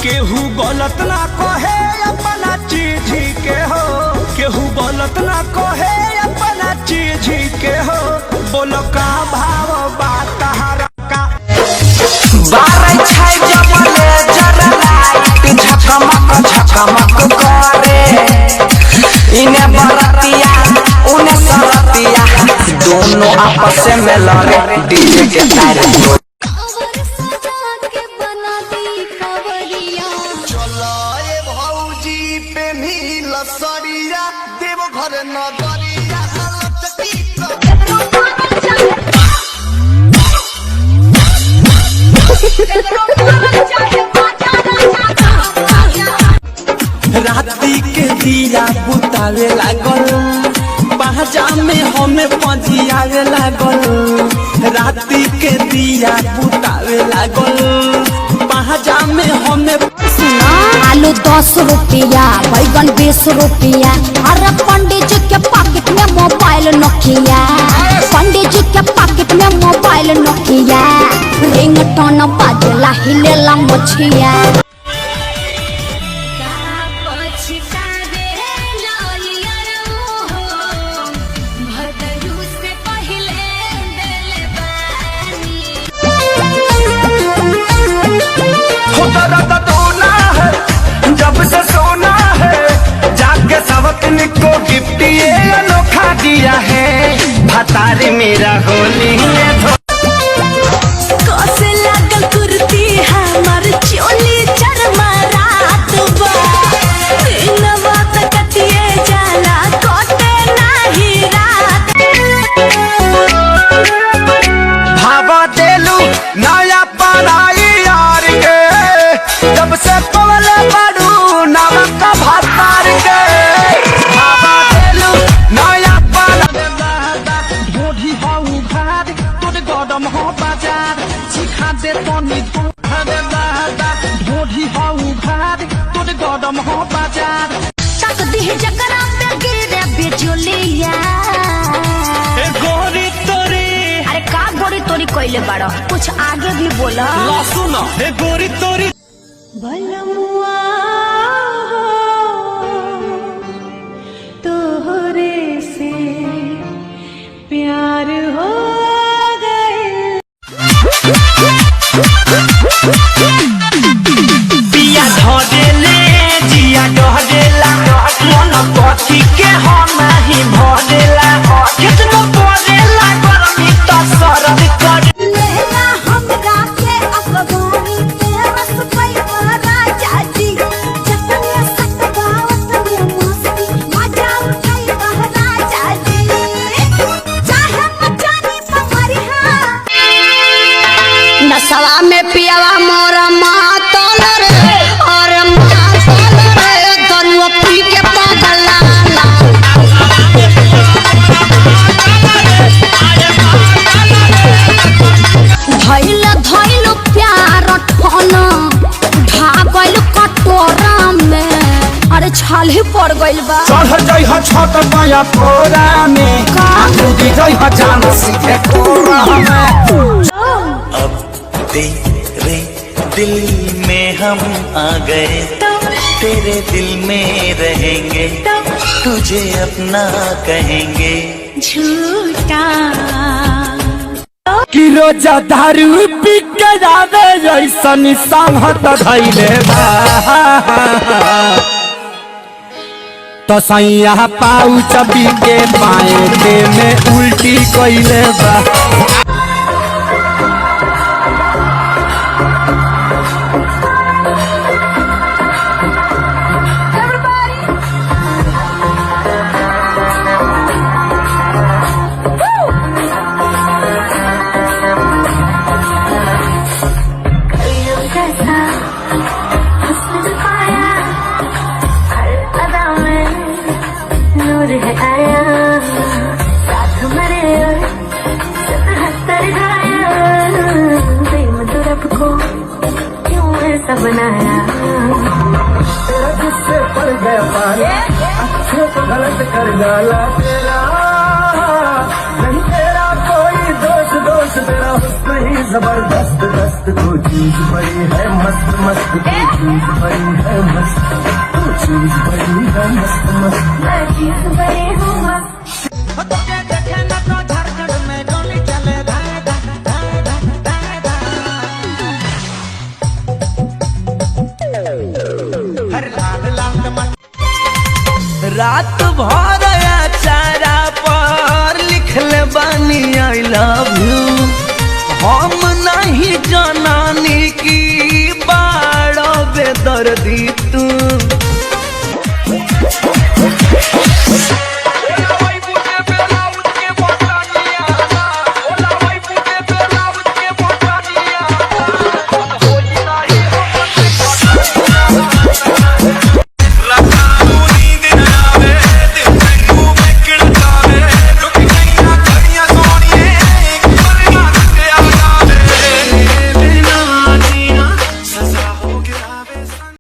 केहू गलत ना कहे अपना चीज के हो, केहू गलत ना कहे अपना चीज के हो। बोलो का भाव बात हरा का बारह छाई जमले जरा लाइट झकमक करे। इन्हें बरतिया उन्हें सरतिया दोनों आपस में लड़े डीजे के तारे। सरिया देव घर नगरिया राती के दिया बुतावे लागल, पहचा में हमें पजियावे लागल। राती के दिया बुतावे लागल, पहचा में हमें। आलू 10 रुपया, बैगन 20 रुपया। अरे पंडित जी के पॉकेट में मोबाइल नोकिया, पंडित जी के पॉकेट में मोबाइल नोकिया। रिंगटोन बाजला हिलेला मछिया। जब से सोना है जाके सबकन को गिफ्ट ये अनोखा दिया है। भतारी मेरा होली में कैसे लागल कुर्ती हमर चोली चरमरात बा। दिन बात कटिए जाला कोटे नाही रात। भावा देलू नया पराई यार के, जब से पवले बड़ू नमक भातार के। भावा देलू नया पराई ढोढ़ी हाउ घाट तोरे गदम हो बाजार सिखा दे तनी ढोढ़ी हाउ घाट तोरे गदम हो बाजार। तक दिह जकरा पे गिरे बिजुलिया। गोरी तोरी अरे का गोरी तोरी कोइले बाड़ो, कुछ आगे भी बोला। सुनो हे गोरी तोरी बलमुआ तोहरे से प्यार हो गए। पिया ढोले जिया ढोलेला मन पथी के हम नहीं भरेला। कितना परेला गर्मी तो सरद कर। लेला हमरा के अफगानी के रस पैवा राजा जी। जतने सतगावत में मस्ती मजा उठाई बह राजा जी। चाहे मचानी पमरी हा नसवा में पियावा मोरा मातल रे और मातल रे दरुआ पी के पागला। धैल धैल प्यार ठन भागल कटोरा में। अरे छाल ही पड़ गइल बा। चढ़ जाइ ह छत पाया फोरा में कूदी जाइ ह जान सीधे कोरा में। अब तेरे दिल में हम आ गए, तेरे दिल में रहेंगे, तुझे अपना कहेंगे। झूठा कि रोजा दारू पी के जावे ऐसन संगत धैले बा। तो सैया पाऊ चबी के पाए के में उल्टी कइले बा। बनाया जिससे पड़ गया पानी अच्छे तो गलत कर डाला तेरा नहीं तेरा कोई दोस्त दोस्त तेरा हुस्न ही जबरदस्त दस्त को चीज बड़ी है मस्त मस्त को चीज बड़ी है मस्त को चीज बड़ी है मस्त मस्त मैं चीज बड़ी हूँ मस्त। रात भर चारा पर लिखले बानी आई लव यू।